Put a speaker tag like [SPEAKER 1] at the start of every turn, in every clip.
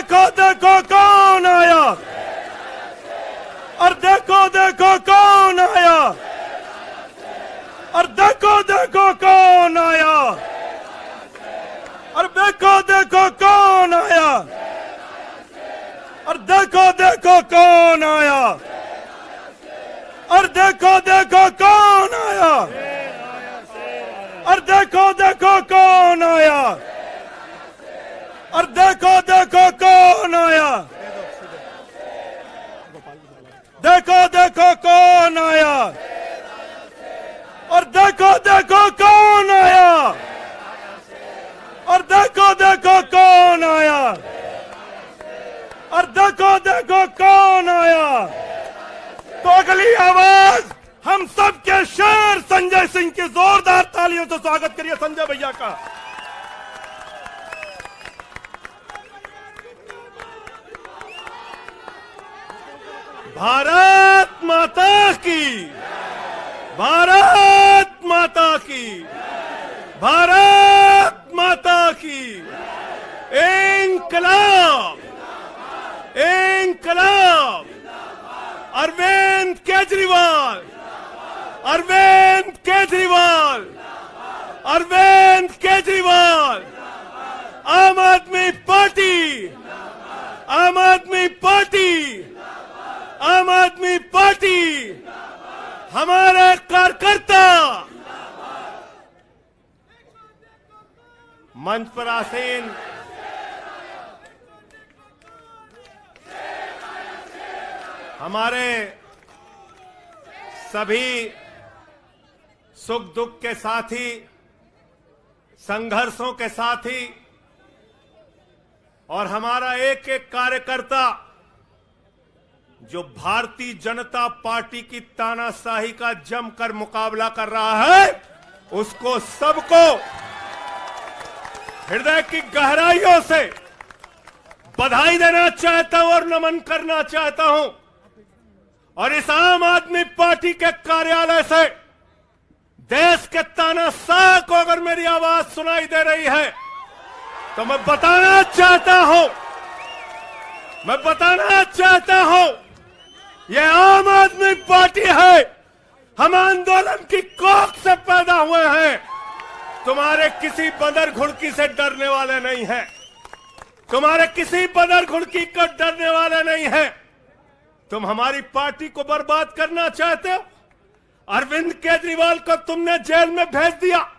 [SPEAKER 1] देखो देखो कौन आया, और देखो देखो कौन आया, और देखो देखो कौन आया, और देखो देखो कौन आया, और देखो देखो कौन आया, और देखो देखो कौन आया, और देखो देखो कौन आया, और देखो देखो कौन आया, देखो देखो कौन आया, और देखो देखो कौन आया, और देखो देखो कौन आया, और देखो देखो कौन आया। तो अगली आवाज हम सब के शेर संजय सिंह की जोरदार तालियों से स्वागत करिए संजय भैया का। भारत माता की, भारत माता की, भारत माता की। इंकलाब, इंकलाब। अरविंद केजरीवाल, अरविंद केजरीवाल, अरविंद केजरीवाल। आम आदमी पार्टी, आम आदमी पार्टी, आम आदमी पार्टी। हमारे कार्यकर्ता मंच पर आसीन हमारे सभी सुख दुख के साथी, संघर्षों के साथी, और हमारा एक एक कार्यकर्ता जो भारतीय जनता पार्टी की तानाशाही का जमकर मुकाबला कर रहा है, उसको सबको हृदय की गहराइयों से बधाई देना चाहता हूं और नमन करना चाहता हूं। और इस आम आदमी पार्टी के कार्यालय से देश के तानाशाह को अगर मेरी आवाज सुनाई दे रही है तो मैं बताना चाहता हूं यह आम आदमी पार्टी है। हम आंदोलन की कोख से पैदा हुए हैं। तुम्हारे किसी बंदर घुड़की से डरने वाले नहीं हैं। तुम्हारे किसी बंदर घुड़की को डरने वाले नहीं हैं। तुम हमारी पार्टी को बर्बाद करना चाहते हो। अरविंद केजरीवाल को तुमने जेल में भेज दिया,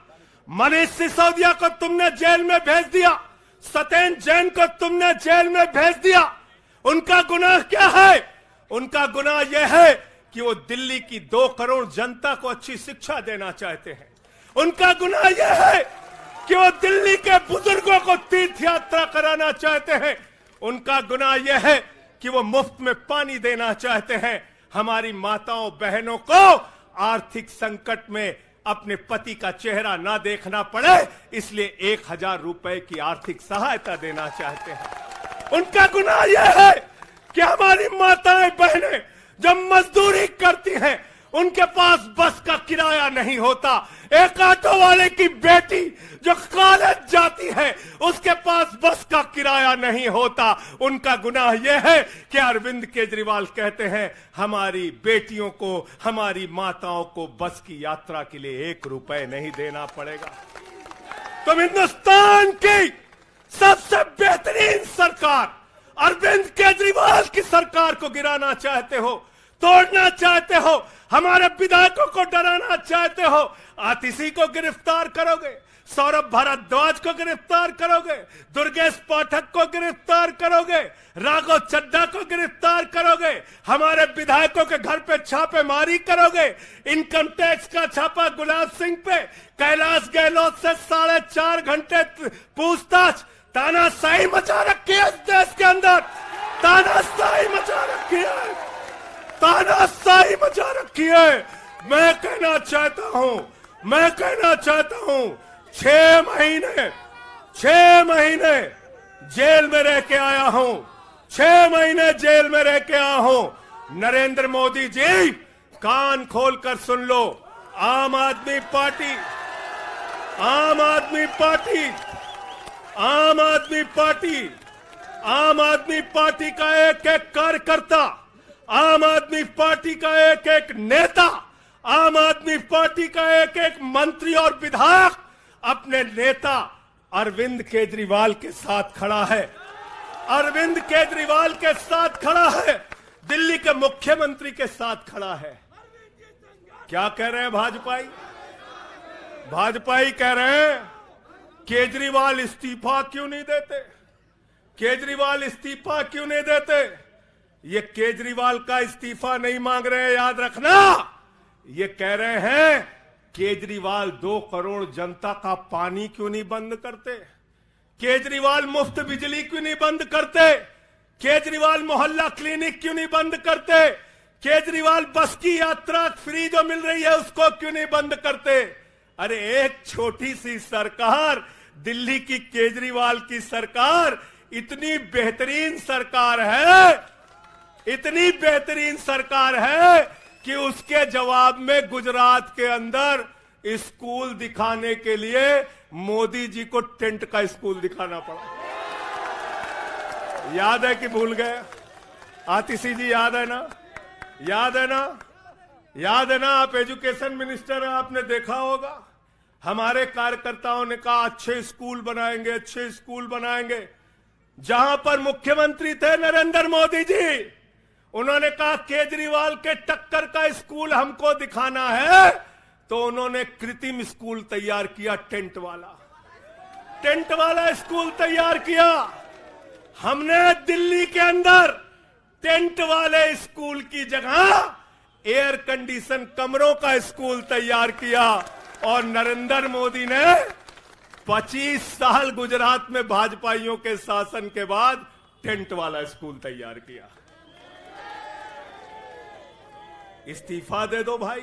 [SPEAKER 1] मनीष सिसोदिया को तुमने जेल में भेज दिया, सत्येंद्र जैन को तुमने जेल में भेज दिया। उनका गुनाह क्या है? उनका गुनाह यह है कि वो दिल्ली की 2 करोड़ जनता को अच्छी शिक्षा देना चाहते हैं। उनका गुनाह यह है कि वो दिल्ली के बुजुर्गों को तीर्थ यात्रा कराना चाहते हैं। उनका गुनाह यह है कि वो मुफ्त में पानी देना चाहते हैं। हमारी माताओं बहनों को आर्थिक संकट में अपने पति का चेहरा ना देखना पड़े, इसलिए 1000 रुपए की आर्थिक सहायता देना चाहते हैं। उनका गुनाह यह है कि हमारी माताएं बहनें जब मजदूरी करती हैं, उनके पास बस का किराया नहीं होता। एक ऑटो वाले की बेटी जो कॉलेज जाती है, उसके पास बस का किराया नहीं होता। उनका गुनाह यह है कि अरविंद केजरीवाल कहते हैं हमारी बेटियों को, हमारी माताओं को बस की यात्रा के लिए 1 रुपए नहीं देना पड़ेगा। तुम हिंदुस्तान की सबसे बेहतरीन सरकार अरविंद केजरीवाल की सरकार को गिराना चाहते हो, तोड़ना चाहते हो, हमारे विधायकों को डराना चाहते हो। आतिशी को गिरफ्तार करोगे, सौरभ भारद्वाज को गिरफ्तार करोगे, दुर्गेश पाठक को गिरफ्तार करोगे, राघव चड्ढा को गिरफ्तार करोगे, हमारे विधायकों के घर पे छापेमारी करोगे, इनकम टैक्स का छापा गुलाब सिंह पे, कैलाश गहलोत से 4.5 घंटे पूछताछ। तानाशाही मचा रखी है इस देश के अंदर, तानाशाही मचा रखी है, तानाशाही मचा रखी है। मैं कहना चाहता हूं 6 महीने जेल में रह के आया हूं, 6 महीने जेल में रह के आया हूं। नरेंद्र मोदी जी, कान खोलकर सुन लो। आम आदमी पार्टी, आम आदमी पार्टी, आम आदमी पार्टी आम आदमी पार्टी का एक एक कार्यकर्ता, आम आदमी पार्टी का एक एक नेता, आम आदमी पार्टी का एक एक मंत्री और विधायक अपने नेता अरविंद केजरीवाल के साथ खड़ा है। अरविंद केजरीवाल के साथ खड़ा है, दिल्ली के मुख्यमंत्री के साथ खड़ा है। क्या कह रहे हैं भाजपाई? भाजपाई कह रहे हैं केजरीवाल इस्तीफा क्यों नहीं देते, केजरीवाल इस्तीफा क्यों नहीं देते। ये केजरीवाल का इस्तीफा नहीं मांग रहे हैं, याद रखना। ये कह रहे हैं केजरीवाल 2 करोड़ जनता का पानी क्यों नहीं बंद करते, केजरीवाल मुफ्त बिजली क्यों नहीं बंद करते, केजरीवाल मोहल्ला क्लिनिक क्यों नहीं बंद करते, केजरीवाल बस की यात्रा फ्री जो मिल रही है उसको क्यों नहीं बंद करते। अरे एक छोटी सी सरकार, दिल्ली की केजरीवाल की सरकार इतनी बेहतरीन सरकार है, इतनी बेहतरीन सरकार है कि उसके जवाब में गुजरात के अंदर स्कूल दिखाने के लिए मोदी जी को टेंट का स्कूल दिखाना पड़ा। याद है कि भूल गए? आतिशी जी याद है ना? याद है ना? याद है ना? आप एजुकेशन मिनिस्टर हैं, आपने देखा होगा हमारे कार्यकर्ताओं ने कहा अच्छे स्कूल बनाएंगे, अच्छे स्कूल बनाएंगे। जहां पर मुख्यमंत्री थे नरेंद्र मोदी जी, उन्होंने कहा केजरीवाल के टक्कर का स्कूल हमको दिखाना है, तो उन्होंने कृत्रिम स्कूल तैयार किया, टेंट वाला स्कूल तैयार किया। हमने दिल्ली के अंदर टेंट वाले स्कूल की जगह एयर कंडीशन कमरों का स्कूल तैयार किया। और नरेंद्र मोदी ने 25 साल गुजरात में भाजपाइयों के शासन के बाद टेंट वाला स्कूल तैयार किया। इस्तीफा दे दो भाई,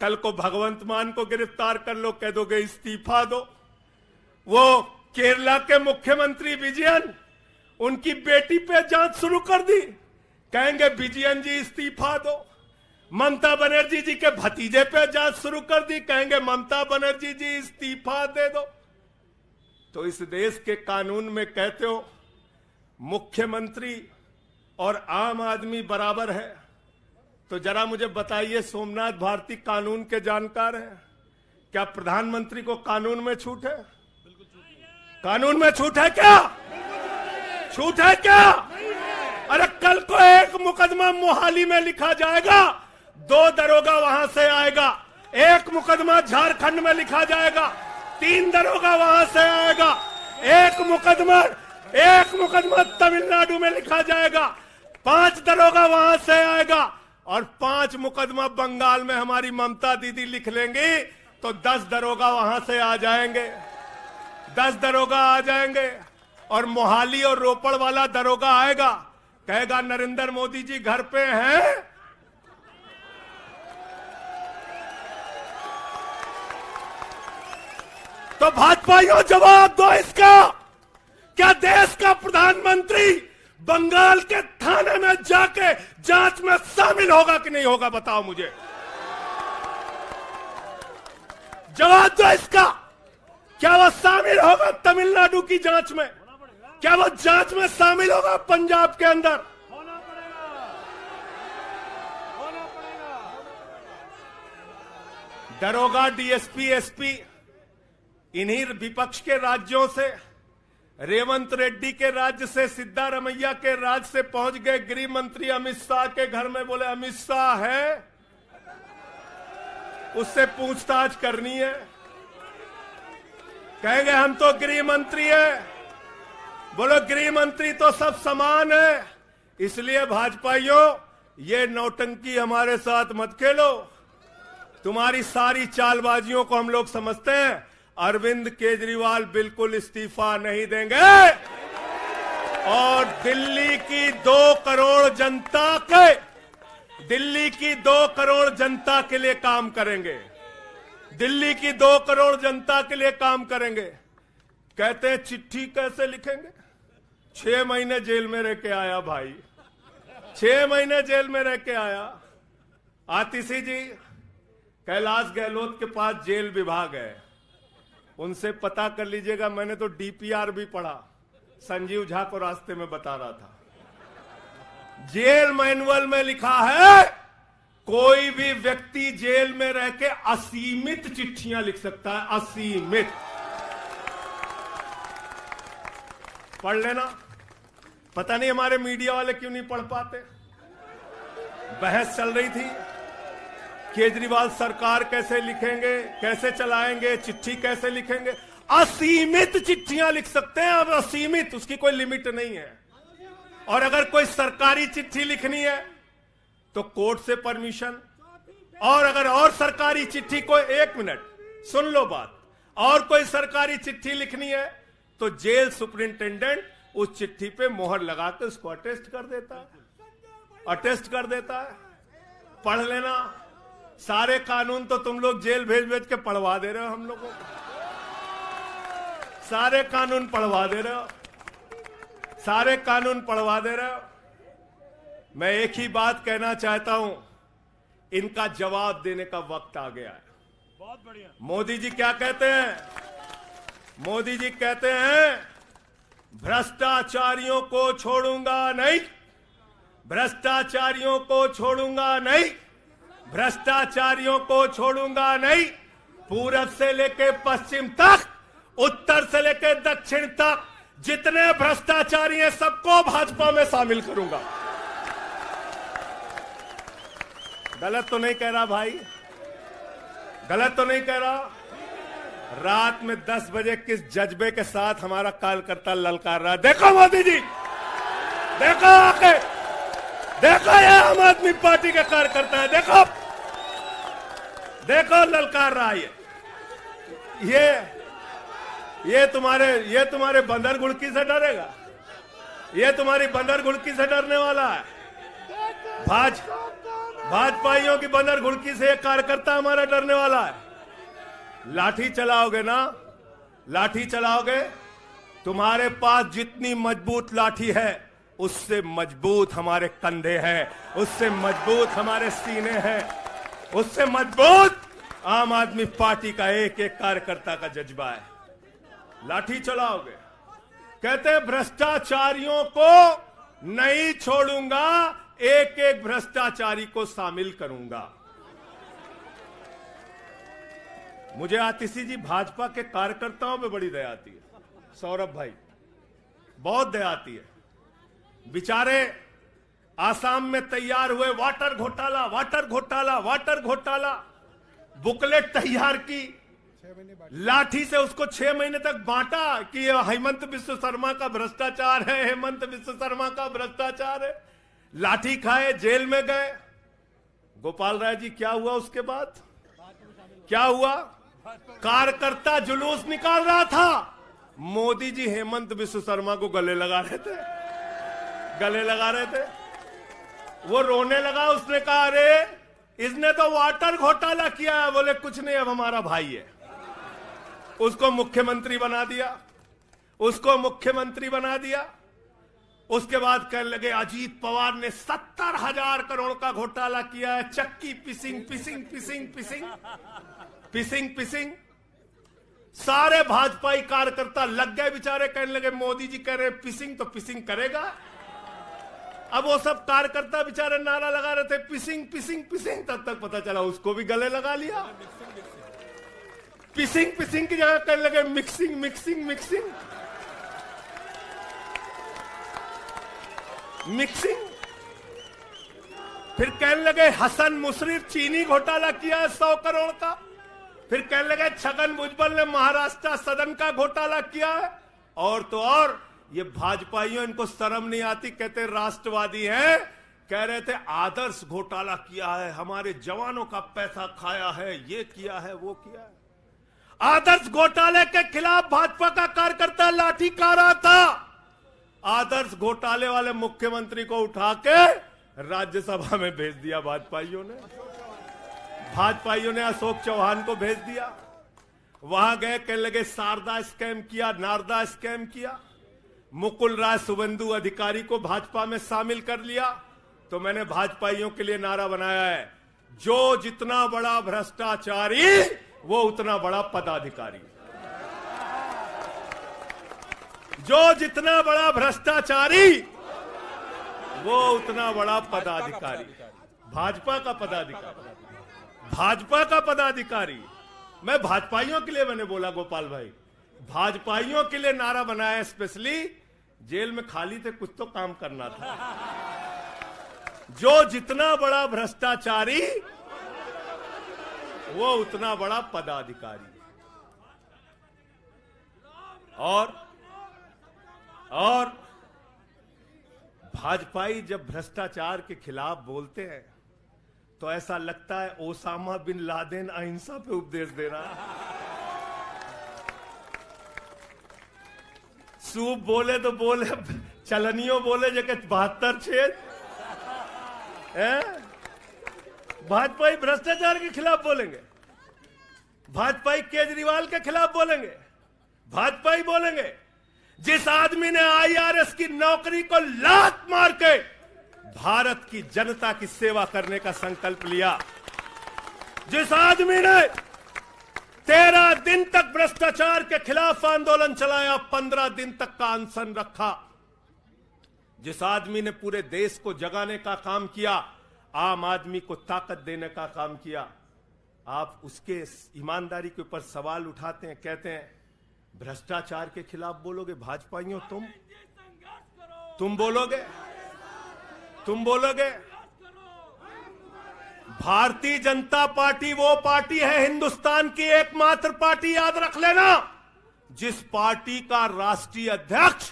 [SPEAKER 1] कल को भगवंत मान को गिरफ्तार कर लो, कह दोगे इस्तीफा दो। वो केरला के मुख्यमंत्री विजयन, उनकी बेटी पे जांच शुरू कर दी, कहेंगे विजयन जी इस्तीफा दो। ममता बनर्जी जी के भतीजे पे जांच शुरू कर दी, कहेंगे ममता बनर्जी जी इस्तीफा दे दो। तो इस देश के कानून में कहते हो मुख्यमंत्री और आम आदमी बराबर है, तो जरा मुझे बताइए, सोमनाथ भारती कानून के जानकार हैं, क्या प्रधानमंत्री को कानून में छूट है? कानून में छूट है क्या? छूट है क्या? अरे कल को एक मुकदमा मोहाली में लिखा जाएगा, 2 दरोगा वहां से आएगा, एक मुकदमा झारखंड में लिखा जाएगा, 3 दरोगा वहां से आएगा, एक मुकदमा तमिलनाडु में लिखा जाएगा, 5 दरोगा वहां से आएगा, और 5 मुकदमा बंगाल में हमारी ममता दीदी लिख लेंगी, तो 10 दरोगा वहां से आ जाएंगे, 10 दरोगा आ जाएंगे। और मोहाली और रोपड़ वाला दरोगा आएगा, कहेगा नरेंद्र मोदी जी घर पे हैं, तो भाजपाइयों जवाब दो इसका। क्या देश का प्रधानमंत्री बंगाल के थाने में जाके जांच में शामिल होगा कि नहीं होगा? बताओ मुझे, जवाब दो इसका। क्या वो शामिल होगा तमिलनाडु की जांच में? क्या वो जांच में शामिल होगा पंजाब के अंदर? दरोगा, डीएसपी, एसपी इन्हीं विपक्ष के राज्यों से, रेवंत रेड्डी के राज्य से, सिद्धारमैया के राज्य से पहुंच गए गृह मंत्री अमित शाह के घर में। बोले अमित शाह है, उससे पूछताछ करनी है। कहेंगे हम तो गृह मंत्री है। बोलो गृह मंत्री तो सब समान है। इसलिए भाजपाइयों, ये नौटंकी हमारे साथ मत खेलो। तुम्हारी सारी चालबाजियों को हम लोग समझते हैं। अरविंद केजरीवाल बिल्कुल इस्तीफा नहीं देंगे, और दिल्ली की 2 करोड़ जनता के लिए काम करेंगे। दिल्ली की 2 करोड़ जनता के लिए काम करेंगे। कहते हैं चिट्ठी कैसे लिखेंगे? 6 महीने जेल में रह के आया भाई, 6 महीने जेल में रह के आया। आतिशी जी, कैलाश गहलोत के पास जेल विभाग है, उनसे पता कर लीजिएगा। मैंने तो डीपीआर भी पढ़ा, संजीव झा को रास्ते में बता रहा था, जेल मैनुअल में लिखा है कोई भी व्यक्ति जेल में रह के असीमित चिट्ठियां लिख सकता है, असीमित। पढ़ लेना। पता नहीं हमारे मीडिया वाले क्यों नहीं पढ़ पाते। बहस चल रही थी, केजरीवाल सरकार कैसे लिखेंगे, कैसे चलाएंगे, चिट्ठी कैसे लिखेंगे। असीमित चिट्ठियां लिख सकते हैं अब, असीमित, उसकी कोई लिमिट नहीं है। और अगर कोई सरकारी चिट्ठी लिखनी है तो कोर्ट से परमिशन, और अगर और सरकारी चिट्ठी को, 1 मिनट सुन लो बात, और कोई सरकारी चिट्ठी लिखनी है तो जेल सुपरिंटेंडेंट उस चिट्ठी पे मोहर लगा के उसको अटेस्ट कर देता है, अटेस्ट कर देता है। पढ़ लेना। सारे कानून तो तुम लोग जेल भेज भेज के पढ़वा दे रहे हो हम लोगों को, सारे कानून पढ़वा दे रहे हो, सारे कानून पढ़वा दे रहे हो। मैं एक ही बात कहना चाहता हूं, इनका जवाब देने का वक्त आ गया है। बहुत बढ़िया। मोदी जी क्या कहते हैं? मोदी जी कहते हैं भ्रष्टाचारियों को छोड़ूंगा नहीं, भ्रष्टाचारियों को छोड़ूंगा नहीं, भ्रष्टाचारियों को छोड़ूंगा नहीं। पूरब से लेके पश्चिम तक, उत्तर से लेके दक्षिण तक जितने भ्रष्टाचारी हैं सबको भाजपा में शामिल करूंगा। गलत तो नहीं कह रहा भाई? गलत तो नहीं कह रहा? रात में 10 बजे किस जज्बे के साथ हमारा कार्यकर्ता ललकार रहा है। देखो मोदी जी, देखो आके, देखो ये आम आदमी पार्टी के कार्यकर्ता है, देखो देखो ललकार रहा है। ये तुम्हारे बंदर गुड़की से डरेगा? ये तुम्हारी बंदर गुड़की से डरने वाला है? भाजपाइयों की बंदर गुड़की से एक कार्यकर्ता हमारा डरने वाला है? लाठी चलाओगे ना, लाठी चलाओगे। तुम्हारे पास जितनी मजबूत लाठी है उससे मजबूत हमारे कंधे हैं, उससे मजबूत हमारे सीने हैं, उससे मजबूत आम आदमी पार्टी का एक एक कार्यकर्ता का जज्बा है। लाठी चलाओगे। कहते हैं भ्रष्टाचारियों को नहीं छोड़ूंगा, एक एक भ्रष्टाचारी को शामिल करूंगा। मुझे आतिशी जी भाजपा के कार्यकर्ताओं पे बड़ी दया आती है, सौरभ भाई, बहुत दया आती है। बेचारे आसाम में तैयार हुए वाटर घोटाला, वाटर घोटाला, वाटर घोटाला, बुकलेट तैयार की, लाठी से उसको 6 महीने तक बांटा कि हेमंत बिस्व शर्मा का भ्रष्टाचार है, हेमंत बिस्व शर्मा का भ्रष्टाचार है। लाठी खाए, जेल में गए। गोपाल राय जी क्या हुआ उसके बाद? क्या हुआ? कार्यकर्ता जुलूस निकाल रहा था, मोदी जी हेमंत बिस्व शर्मा को गले लगा रहे थे, गले लगा रहे थे। वो रोने लगा, उसने कहा अरे इसने तो वाटर घोटाला किया है। बोले कुछ नहीं, अब हमारा भाई है। उसको मुख्यमंत्री बना दिया, उसको मुख्यमंत्री बना दिया। उसके बाद कहने लगे अजीत पवार ने 70,000 करोड़ का घोटाला किया है, चक्की पिसिंग पिसिंग पिसिंग पिसिंग पिसिंग पिसिंग। सारे भाजपाई कार्यकर्ता लग गए बेचारे, कहने लगे मोदी जी कह रहे पिसिंग तो पिसिंग करेगा। अब वो सब कार्यकर्ता बेचारे नारा लगा रहे थे पिसिंग पिसिंग पिसिंग, तब तक पता चला उसको भी गले लगा लिया। पिसिंग पिसिंग की जगह कहने लगे मिक्सिंग मिक्सिंग मिक्सिंग मिक्सिंग। फिर कहने लगे हसन मुशर्रफ चीनी घोटाला किया है 100 करोड़ का। फिर कहने लगे छगन भुजबल ने महाराष्ट्र सदन का घोटाला किया है। और तो और ये भाजपाइयों, इनको शर्म नहीं आती, कहते राष्ट्रवादी हैं, कह रहे थे आदर्श घोटाला किया है, हमारे जवानों का पैसा खाया है, ये किया है, वो किया है। आदर्श घोटाले के खिलाफ भाजपा का कार्यकर्ता लाठी खा रहा था। आदर्श घोटाले वाले मुख्यमंत्री को उठा के राज्यसभा में भेज दिया भाजपाइयों ने। भाजपाइयों ने अशोक चौहान को भेज दिया। वहां गए, कहने लगे शारदा स्कैम किया, नारदा स्कैम किया। मुकुल राय शुभेंदु अधिकारी को भाजपा में शामिल कर लिया। तो मैंने भाजपाइयों के लिए नारा बनाया है, जो जितना बड़ा भ्रष्टाचारी वो उतना बड़ा पदाधिकारी। जो जितना बड़ा भ्रष्टाचारी वो उतना बड़ा पदाधिकारी। भाजपा का पदाधिकारी, भाजपा का पदाधिकारी। मैं भाजपाइयों के लिए मैंने बोला, गोपाल भाई, भाजपाइयों के लिए नारा बनाया स्पेशली। जेल में खाली थे, कुछ तो काम करना था। जो जितना बड़ा भ्रष्टाचारी वो उतना बड़ा पदाधिकारी। और भाजपाई जब भ्रष्टाचार के खिलाफ बोलते हैं तो ऐसा लगता है ओसामा बिन लादेन अहिंसा पे उपदेश दे रहा है। सूप बोले तो बोले, चलनियों बोले जगह 72 छेद। भाजपाई भ्रष्टाचार के खिलाफ बोलेंगे, भाजपाई केजरीवाल के खिलाफ बोलेंगे, भाजपाई बोलेंगे जिस आदमी ने आईआरएस की नौकरी को लात मार के भारत की जनता की सेवा करने का संकल्प लिया, जिस आदमी ने 13 दिन तक भ्रष्टाचार के खिलाफ आंदोलन चलाया, 15 दिन तक का अनशन रखा, जिस आदमी ने पूरे देश को जगाने का काम किया, आम आदमी को ताकत देने का काम किया, आप उसके ईमानदारी के ऊपर सवाल उठाते हैं, कहते हैं भ्रष्टाचार के खिलाफ बोलोगे। भाजपाइयों तुम बोलोगे, तुम बोलोगे। भारतीय जनता पार्टी वो पार्टी है, हिंदुस्तान की एकमात्र पार्टी, याद रख लेना, जिस पार्टी का राष्ट्रीय अध्यक्ष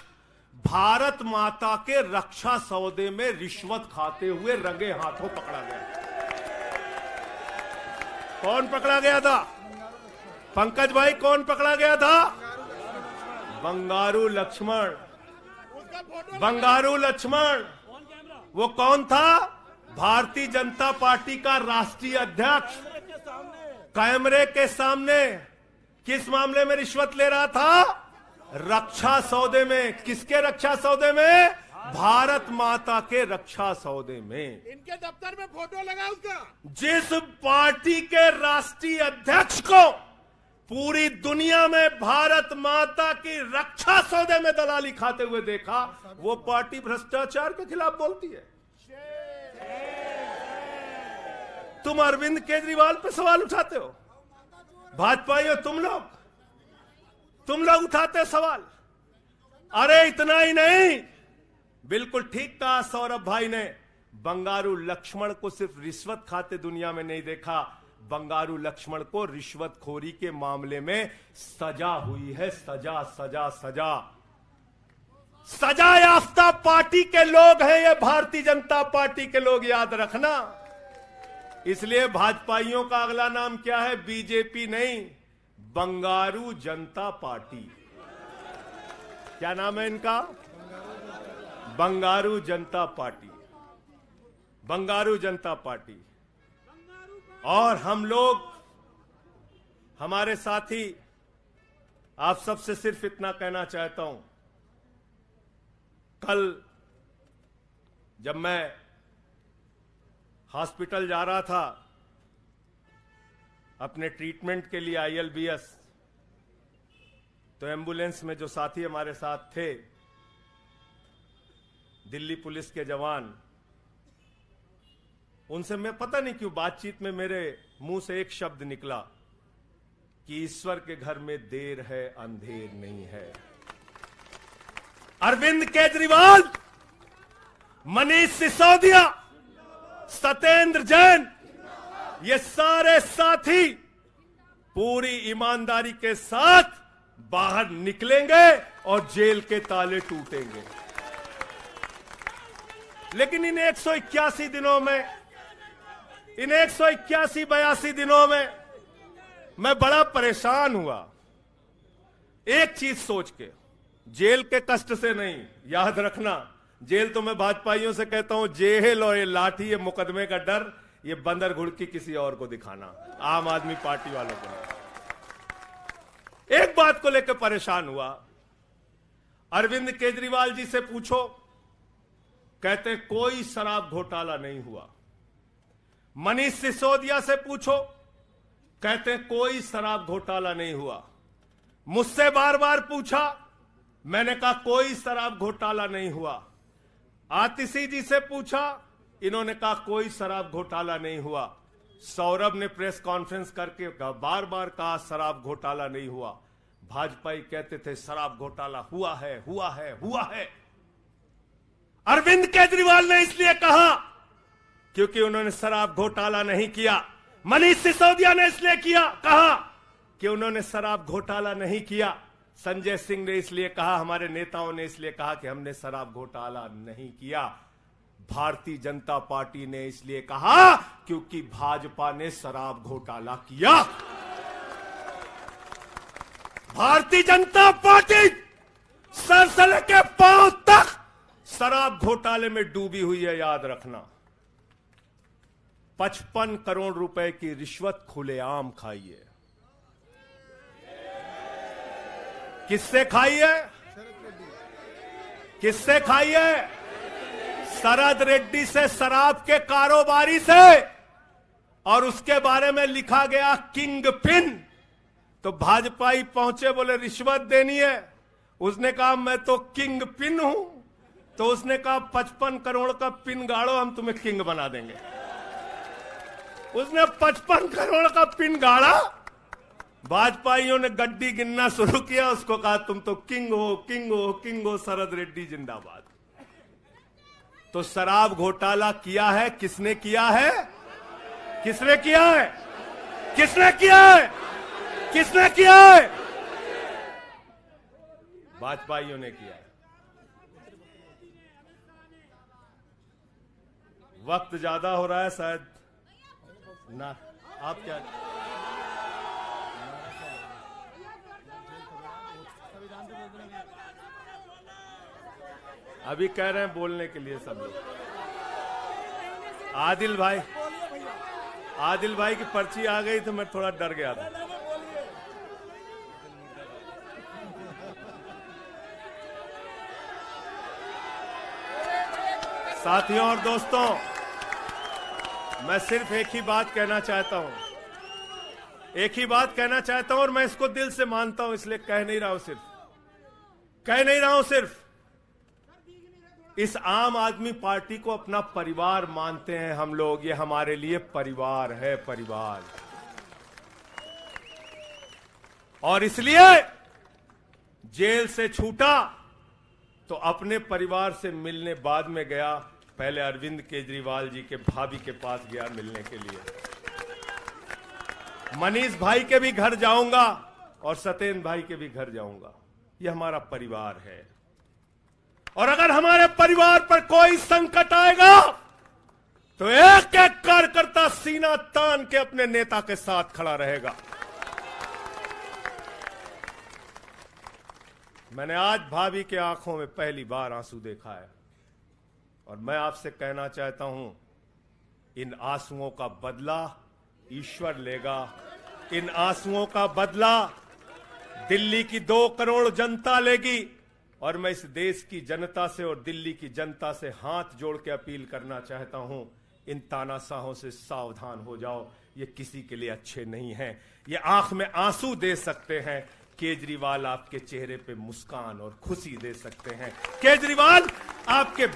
[SPEAKER 1] भारत माता के रक्षा सौदे में रिश्वत खाते हुए रंगे हाथों पकड़ा गया। कौन पकड़ा गया था? पंकज भाई, कौन पकड़ा गया था? बंगारू लक्ष्मण। बंगारू लक्ष्मण वो कौन था? भारतीय जनता पार्टी का राष्ट्रीय अध्यक्ष। कैमरे के सामने किस मामले में रिश्वत ले रहा था? रक्षा सौदे में। किसके रक्षा सौदे में? भारत माता के रक्षा सौदे में।
[SPEAKER 2] इनके दफ्तर में फोटो लगा उसका।
[SPEAKER 1] जिस पार्टी के राष्ट्रीय अध्यक्ष को पूरी दुनिया में भारत माता की रक्षा सौदे में दलाली खाते हुए देखा, वो पार्टी भ्रष्टाचार के खिलाफ बोलती है। तुम अरविंद केजरीवाल पे सवाल उठाते हो, भाजपाइयों तुम लोग उठाते सवाल। अरे इतना ही नहीं, बिल्कुल ठीक कहा सौरभ भाई ने, बंगारू लक्ष्मण को सिर्फ रिश्वत खाते दुनिया में नहीं देखा, बंगारू लक्ष्मण को रिश्वतखोरी के मामले में सजा हुई है। सजा सजा सजा सजा याफ्ता पार्टी के लोग हैं ये भारतीय जनता पार्टी के लोग, याद रखना। इसलिए भाजपाइयों का अगला नाम क्या है? बीजेपी नहीं, बंगारू जनता पार्टी। क्या नाम है इनका? बंगारू जनता पार्टी। बंगारू जनता पार्टी। और हम लोग, हमारे साथी, आप सबसे सिर्फ इतना कहना चाहता हूं, कल जब मैं हॉस्पिटल जा रहा था अपने ट्रीटमेंट के लिए ILBS, तो एम्बुलेंस में जो साथी हमारे साथ थे, दिल्ली पुलिस के जवान, उनसे मैं पता नहीं क्यों बातचीत में मेरे मुंह से एक शब्द निकला कि ईश्वर के घर में देर है अंधेर नहीं है। अरविंद केजरीवाल, मनीष सिसोदिया, सत्येंद्र जैन, ये सारे साथी पूरी ईमानदारी के साथ बाहर निकलेंगे और जेल के ताले टूटेंगे। लेकिन इन 181 दिनों में, इन 181-82 दिनों में मैं बड़ा परेशान हुआ, एक चीज सोच के, जेल के कष्ट से नहीं, याद रखना, जेल तो मैं भाजपाइयों से कहता हूं, जेल और ये लाठी, ये मुकदमे का डर, ये बंदर घुड़की किसी और को दिखाना, आम आदमी पार्टी वालों को। एक बात को लेकर परेशान हुआ, अरविंद केजरीवाल जी से पूछो, कहते कोई शराब घोटाला नहीं हुआ। मनीष सिसोदिया से पूछो, कहते कोई शराब घोटाला नहीं हुआ। मुझसे बार बार पूछा, मैंने कहा कोई शराब घोटाला नहीं हुआ। आतिशी जी से पूछा, इन्होंने कहा कोई शराब घोटाला नहीं हुआ। सौरभ ने प्रेस कॉन्फ्रेंस करके बार बार कहा शराब घोटाला नहीं हुआ। भाजपाई कहते थे शराब घोटाला हुआ है, हुआ है, हुआ है। अरविंद केजरीवाल ने इसलिए कहा क्योंकि उन्होंने शराब घोटाला नहीं किया। मनीष सिसोदिया ने इसलिए कहा कि उन्होंने शराब घोटाला नहीं किया। संजय सिंह ने इसलिए कहा, हमारे नेताओं ने इसलिए कहा कि हमने शराब घोटाला नहीं किया। भारतीय जनता पार्टी ने इसलिए कहा क्योंकि भाजपा ने शराब घोटाला किया। भारतीय जनता पार्टी सर से लेकर पांव तक शराब घोटाले में डूबी हुई है, याद रखना। 55 करोड़ रुपए की रिश्वत खुलेआम खाई है। किससे खाई है? किससे खाई है? शरद रेड्डी से, शराब के कारोबारी से। और उसके बारे में लिखा गया किंग पिन। तो भाजपाई पहुंचे, बोले रिश्वत देनी है। उसने कहा मैं तो किंग पिन हूं। तो उसने कहा 55 करोड़ का पिन गाड़ो, हम तुम्हें किंग बना देंगे। उसने 55 करोड़ का पिन गाड़ा। भाजपाइयों ने गड्डी गिनना शुरू किया। उसको कहा तुम तो किंग हो, किंग हो, किंग हो, शरद रेड्डी जिंदाबाद। तो शराब घोटाला किया है, किसने किया है? किसने किया है? किसने किया है? किसने किया है? भाजपाइयों ने किया है। वक्त ज्यादा हो रहा है शायद ना, आप क्या? अभी कह रहे हैं बोलने के लिए सब लोग। आदिल भाई की पर्ची आ गई तो मैं थोड़ा डर गया था। साथियों और दोस्तों, मैं सिर्फ एक ही बात कहना चाहता हूं। एक ही बात कहना चाहता हूं और मैं इसको दिल से मानता हूं, इसलिए कह नहीं रहा हूं सिर्फ। इस आम आदमी पार्टी को अपना परिवार मानते हैं हम लोग। ये हमारे लिए परिवार है, परिवार। और इसलिए जेल से छूटा तो अपने परिवार से मिलने बाद में गया। पहले अरविंद केजरीवाल जी के भाभी के पास गया मिलने के लिए। मनीष भाई के भी घर जाऊंगा और सत्येंद्र भाई के भी घर जाऊंगा। ये हमारा परिवार है। और अगर हमारे परिवार पर कोई संकट आएगा तो एक एक कार्यकर्ता सीना तान के अपने नेता के साथ खड़ा रहेगा। मैंने आज भाभी के आंखों में पहली बार आंसू देखा है और मैं आपसे कहना चाहता हूं, इन आंसुओं का बदला ईश्वर लेगा। इन आंसुओं का बदला दिल्ली की 2 करोड़ जनता लेगी। और मैं इस देश की जनता से और दिल्ली की जनता से हाथ जोड़ के अपील करना चाहता हूं, इन तानाशाहों से सावधान हो जाओ। ये किसी के लिए अच्छे नहीं हैं। ये आंख में आंसू दे सकते हैं, केजरीवाल आपके चेहरे पे मुस्कान और खुशी दे सकते हैं। केजरीवाल आपके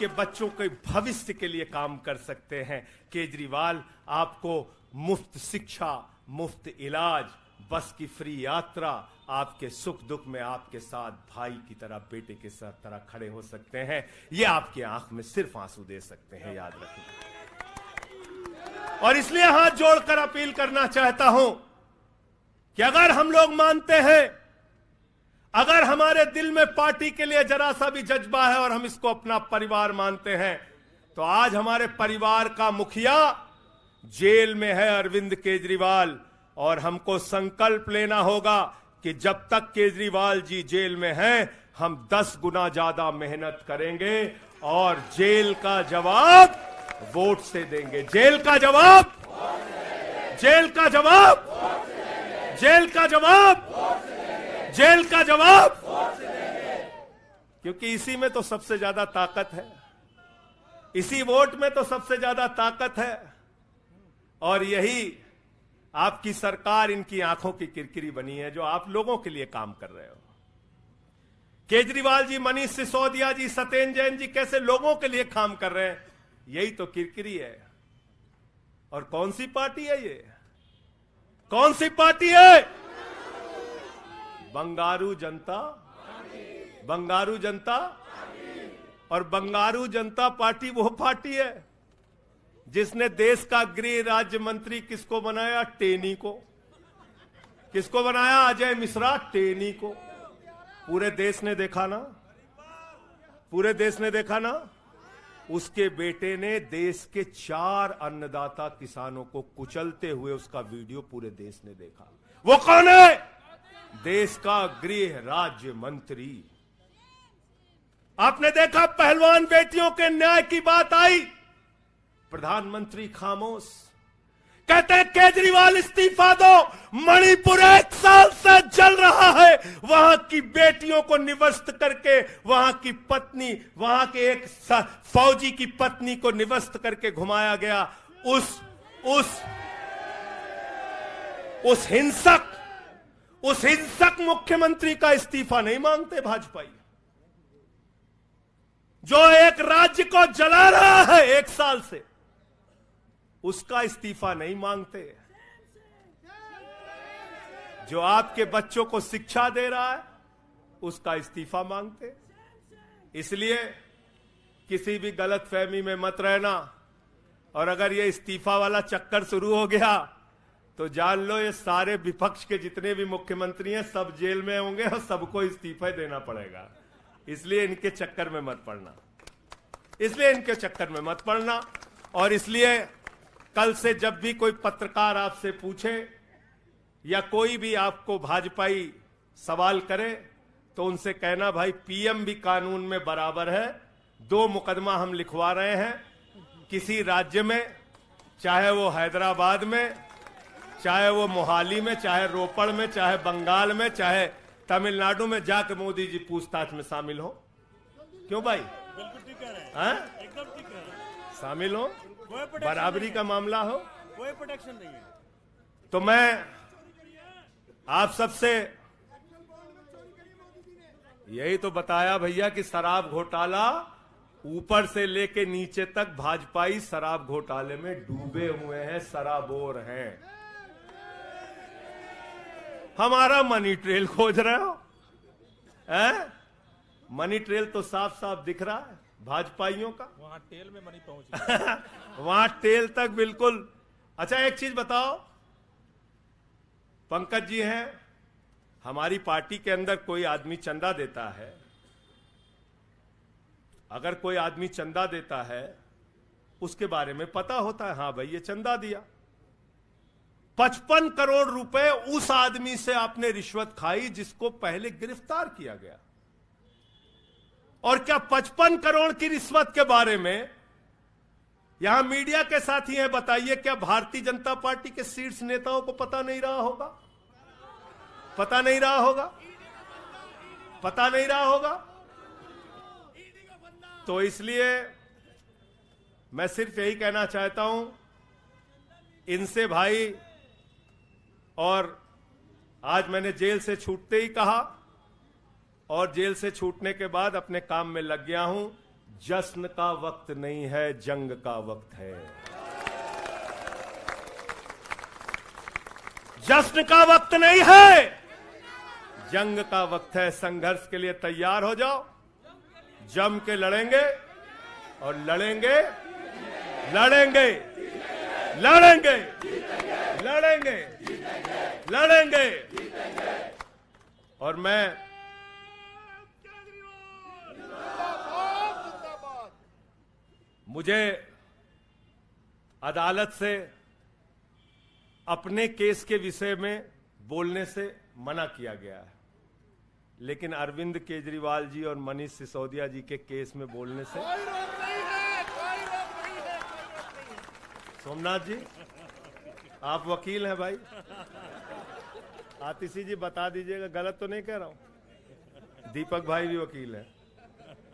[SPEAKER 1] बच्चों के भविष्य के लिए काम कर सकते हैं। केजरीवाल आपको मुफ्त शिक्षा, मुफ्त इलाज, बस की फ्री यात्रा, आपके सुख दुख में आपके साथ भाई की तरह, बेटे के साथ तरह खड़े हो सकते हैं। ये आपकी आंख में सिर्फ आंसू दे सकते हैं, याद रखना। और इसलिए हाथ जोड़कर अपील करना चाहता हूं कि अगर हम लोग मानते हैं, अगर हमारे दिल में पार्टी के लिए जरा सा भी जज्बा है और हम इसको अपना परिवार मानते हैं, तो आज हमारे परिवार का मुखिया जेल में है, अरविंद केजरीवाल। और हमको संकल्प लेना होगा कि जब तक केजरीवाल जी जेल में हैं, हम 10 गुना ज्यादा मेहनत करेंगे और जेल का जवाब वोट से देंगे। जेल का जवाब क्योंकि इसी में तो सबसे ज्यादा ताकत है, इसी वोट में तो सबसे ज्यादा ताकत है। और यही आपकी सरकार इनकी आंखों की किरकिरी बनी है, जो आप लोगों के लिए काम कर रहे हो। केजरीवाल जी, मनीष सिसोदिया जी, सत्येंद्र जैन जी कैसे लोगों के लिए काम कर रहे हैं, यही तो किरकिरी है। और कौन सी पार्टी है ये? कौन सी पार्टी है? बंगारू जनता, बंगारू जनता। और बंगारू जनता पार्टी वो पार्टी है जिसने देश का गृह राज्य मंत्री किसको बनाया? टेनी को। किसको बनाया? अजय मिश्रा टेनी को। पूरे देश ने देखा ना, पूरे देश ने देखा ना। उसके बेटे ने देश के 4 अन्नदाता किसानों को कुचलते हुए उसका वीडियो पूरे देश ने देखा। वो कौन है? देश का गृह राज्य मंत्री। आपने देखा पहलवान बेटियों के न्याय की बात आई, प्रधानमंत्री खामोश। कहते हैं केजरीवाल इस्तीफा दो, मणिपुर 1 साल से जल रहा है, वहां की बेटियों को निवस्त करके, वहां की पत्नी, वहां के एक फौजी की पत्नी को निवस्त करके घुमाया गया। उस हिंसक मुख्यमंत्री का इस्तीफा नहीं मांगते भाजपाई, जो एक राज्य को जला रहा है 1 साल से, उसका इस्तीफा नहीं मांगते। जो आपके बच्चों को शिक्षा दे रहा है उसका इस्तीफा मांगते। इसलिए किसी भी गलतफहमी में मत रहना। और अगर ये इस्तीफा वाला चक्कर शुरू हो गया तो जान लो ये सारे विपक्ष के जितने भी मुख्यमंत्री हैं सब जेल में होंगे और सबको इस्तीफा देना पड़ेगा। इसलिए इनके चक्कर में मत पड़ना, इसलिए इनके चक्कर में मत पड़ना। और इसलिए कल से जब भी कोई पत्रकार आपसे पूछे या कोई भी आपको भाजपाई सवाल करे तो उनसे कहना, भाई पीएम भी कानून में बराबर है। 2 मुकदमा हम लिखवा रहे हैं किसी राज्य में, चाहे वो हैदराबाद में, चाहे वो मोहाली में, चाहे रोपड़ में, चाहे बंगाल में, चाहे तमिलनाडु में, जाकर मोदी जी पूछताछ में शामिल हो। क्यों भाई?
[SPEAKER 2] बिल्कुल ठीक कह रहे हैं,
[SPEAKER 1] हैं?
[SPEAKER 2] एकदम ठीक कह रहे हैं।
[SPEAKER 1] शामिल हो, बराबरी का मामला हो,
[SPEAKER 2] कोई प्रोटेक्शन नहीं है।
[SPEAKER 1] तो मैं आप सबसे यही तो बताया भैया कि शराब घोटाला ऊपर से लेके नीचे तक भाजपाई शराब घोटाले में डूबे हुए हैं, शराबोर हैं। हमारा मनी ट्रेल खोज रहे हो? हैं? मनी ट्रेल तो साफ साफ दिख रहा है भाजपाइयों का।
[SPEAKER 2] वहां टेल में मनी पहुंच
[SPEAKER 1] वहां टेल तक बिल्कुल। अच्छा एक चीज बताओ, पंकज जी हैं, हमारी पार्टी के अंदर कोई आदमी चंदा देता है, अगर कोई आदमी चंदा देता है उसके बारे में पता होता है, हाँ भाई ये चंदा दिया। 55 करोड़ रुपए उस आदमी से आपने रिश्वत खाई जिसको पहले गिरफ्तार किया गया। और क्या 55 करोड़ की रिश्वत के बारे में यहां मीडिया के साथी हैं, बताइए क्या भारतीय जनता पार्टी के शीर्ष नेताओं को पता नहीं रहा होगा? पता नहीं रहा होगा? पता नहीं रहा होगा? तो इसलिए मैं सिर्फ यही कहना चाहता हूं इनसे भाई, और आज मैंने जेल से छूटते ही कहा और जेल से छूटने के बाद अपने काम में लग गया हूं। जश्न का वक्त नहीं है, जंग का वक्त है। जश्न का वक्त नहीं है, जंग का वक्त है। संघर्ष के लिए तैयार हो जाओ, जम के लड़ेंगे और लड़ेंगे, लड़ेंगे, लड़ेंगे, लड़ेंगे, लड़ेंगे। और मैं मुझे अदालत से अपने केस के विषय में बोलने से मना किया गया है, लेकिन अरविंद केजरीवाल जी और मनीष सिसोदिया जी के केस में बोलने से
[SPEAKER 2] कोई रोक नहीं है, कोई रोक नहीं है।
[SPEAKER 1] सोमनाथ जी आप वकील हैं भाई, आतिशी जी बता दीजिएगा, गलत तो नहीं कह रहा हूं। दीपक भाई भी वकील हैं,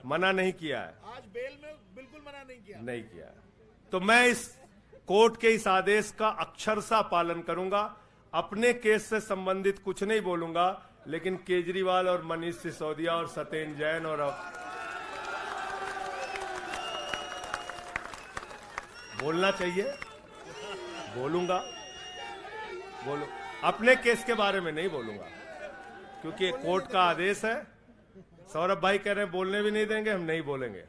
[SPEAKER 1] मना नहीं किया है,
[SPEAKER 2] आज बेल में बिल्कुल मना नहीं किया।
[SPEAKER 1] नहीं किया है। तो मैं इस कोर्ट के इस आदेश का अक्षरशः पालन करूंगा। अपने केस से संबंधित कुछ नहीं बोलूंगा, लेकिन केजरीवाल और मनीष सिसोदिया और सत्येंद्र जैन और बोलना चाहिए, बोलूंगा, बोलो। अपने केस के बारे में नहीं बोलूंगा क्योंकि एक कोर्ट का आदेश है। सौरभ भाई कह रहे हैं बोलने भी नहीं देंगे, हम नहीं बोलेंगे।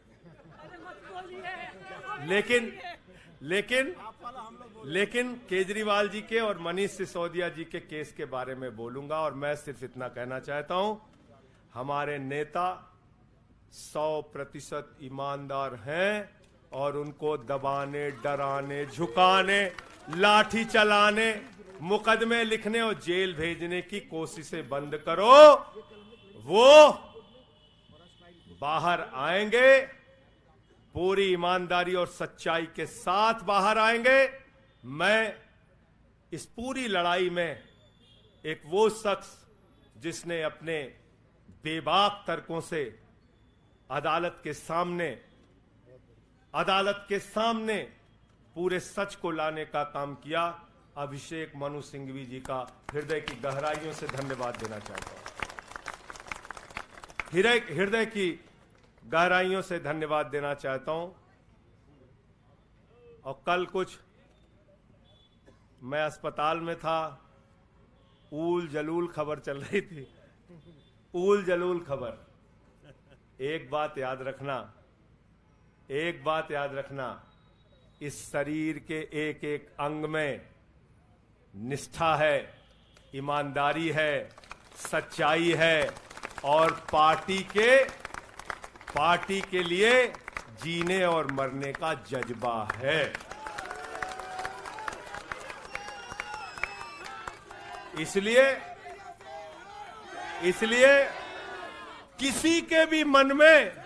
[SPEAKER 1] लेकिन केजरीवाल जी के और मनीष सिसोदिया जी के केस के बारे में बोलूंगा। और मैं सिर्फ इतना कहना चाहता हूं, हमारे नेता 100% ईमानदार हैं और उनको दबाने, डराने, झुकाने, लाठी चलाने, मुकदमे लिखने और जेल भेजने की कोशिशें बंद करो। वो बाहर आएंगे, पूरी ईमानदारी और सच्चाई के साथ बाहर आएंगे। मैं इस पूरी लड़ाई में एक वो शख्स जिसने अपने बेबाक तर्कों से अदालत के सामने पूरे सच को लाने का काम किया, अभिषेक मनु सिंघवी जी का हृदय की गहराइयों से धन्यवाद देना चाहता हूं। हृदय की गहराइयों से धन्यवाद देना चाहता हूं। और कल कुछ मैं अस्पताल में था, ऊल जलूल खबर चल रही थी, ऊल जलूल खबर। एक बात याद रखना, इस शरीर के एक एक अंग में निष्ठा है, ईमानदारी है, सच्चाई है और पार्टी के लिए जीने और मरने का जज्बा है। इसलिए किसी के भी मन में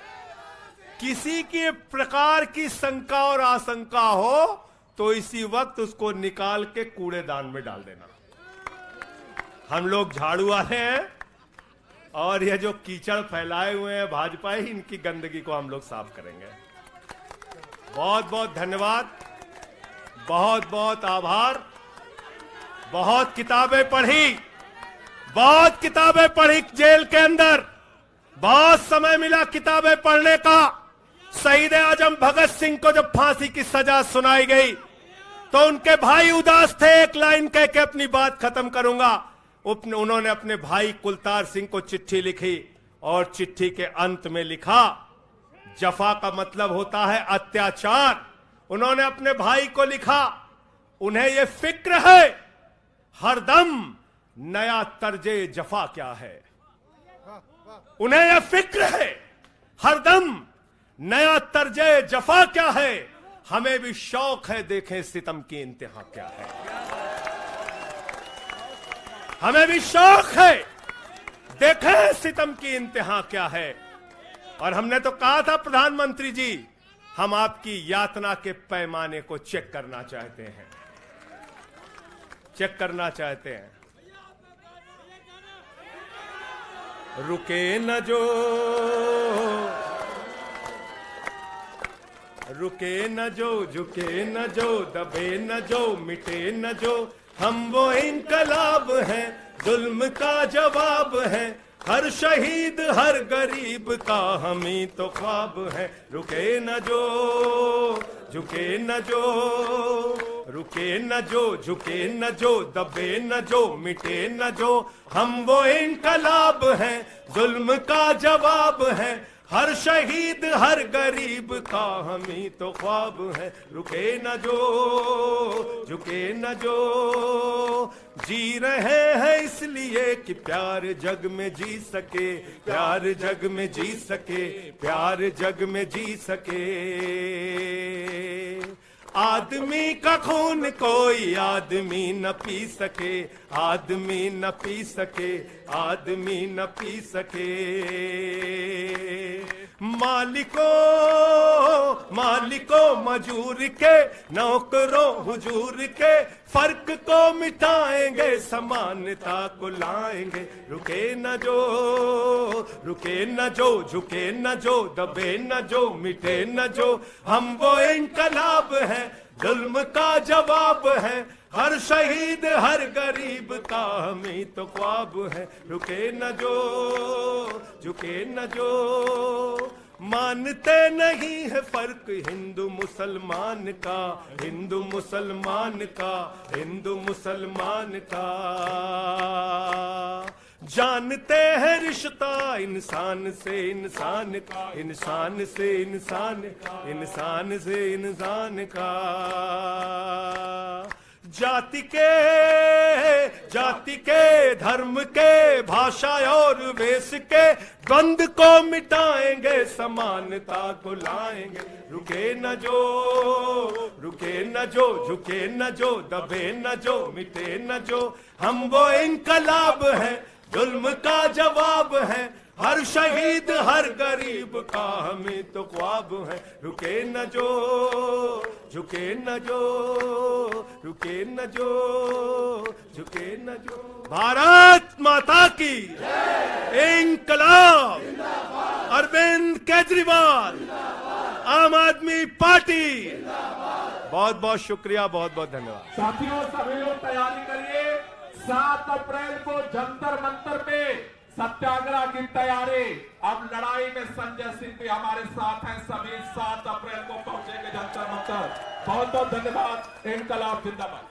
[SPEAKER 1] किसी के प्रकार की शंका और आशंका हो तो इसी वक्त उसको निकाल के कूड़ेदान में डाल देना। हम लोग झाड़ू वाले हैं और ये जो कीचड़ फैलाए हुए हैं भाजपा ही, इनकी गंदगी को हम लोग साफ करेंगे। बहुत बहुत धन्यवाद, बहुत बहुत आभार। बहुत किताबें पढ़ी जेल के अंदर, बहुत समय मिला किताबें पढ़ने का। शहीद आजम भगत सिंह को जब फांसी की सजा सुनाई गई तो उनके भाई उदास थे। एक लाइन कह के अपनी बात खत्म करूंगा। उन्होंने अपने भाई कुलतार सिंह को चिट्ठी लिखी और चिट्ठी के अंत में लिखा, जफा का मतलब होता है अत्याचार। उन्होंने अपने भाई को लिखा, उन्हें यह फिक्र है हरदम नया तर्जे जफा क्या है। उन्हें यह फिक्र है हरदम नया तर्जे जफा क्या है। हमें भी शौक है देखें सितम की इंतहा क्या है। हमें भी शौक है देखें सितम की इंतहा क्या है। और हमने तो कहा था प्रधानमंत्री जी, हम आपकी यातना के पैमाने को चेक करना चाहते हैं, रुके न जो, झुके न जो, दबे न जो, मिटे न जो, हम वो इनकलाब हैं, जुल्म का जवाब है। हर शहीद हर गरीब का हम ही तो ख्वाब है। रुके न जो, झुके न जो, रुके न जो, झुके न जो, दबे न जो, मिटे न जो, हम वो इनकलाब हैं, जुल्म का जवाब है। हर शहीद हर गरीब का हम ही तो ख्वाब है। रुके न जो, झुके न जो, जी रहे हैं इसलिए कि प्यार जग में जी सके, प्यार जग में जी सके, प्यार जग में जी सके। आदमी का खून कोई आदमी न पी सके, आदमी न पी सके, आदमी न पी सके। मालिकों मजूर के, नौकरों हुजूर के, फर्क को मिटाएंगे, समानता को लाएंगे। रुके न जो, रुके न जो, झुके न जो, दबे न जो, मिटे न जो, हम वो इनकलाब हैं, जुल्म का जवाब है। हर शहीद हर गरीब का हमें तो ख्वाब है, रुके न जो झुके न जो, मानते नहीं है फर्क हिंदू मुसलमान का, हिंदू मुसलमान का, हिंदू मुसलमान का, जानते हैं रिश्ता इंसान से इंसान का, इंसान से इंसान, इंसान से इंसान का, जाति के धर्म के भाषा और वेश के द्वंद को मिटाएंगे, समानता को लाएंगे, रुके न जो झुके न जो, दबे न जो, मिटे न जो, हम वो इनकलाब है, जुल्म का जवाब है, हर शहीद हर गरीब का हमें तो ख्वाब है, रुके न जो झुके न जो, रुके न जो झुके न जो। भारत माता की इंकलाब, अरविंद केजरीवाल, आम आदमी पार्टी। बहुत बहुत शुक्रिया, बहुत बहुत धन्यवाद।
[SPEAKER 3] साथियों सभी लोग तैयारी करिए, 7 अप्रैल को जंतर मंतर पे सत्याग्रह की तैयारी। अब लड़ाई में संजय सिंह भी हमारे साथ हैं, सभी 7 अप्रैल को पहुंचेंगे जंतर मंतर। बहुत बहुत धन्यवाद। इंकलाब जिंदाबाद।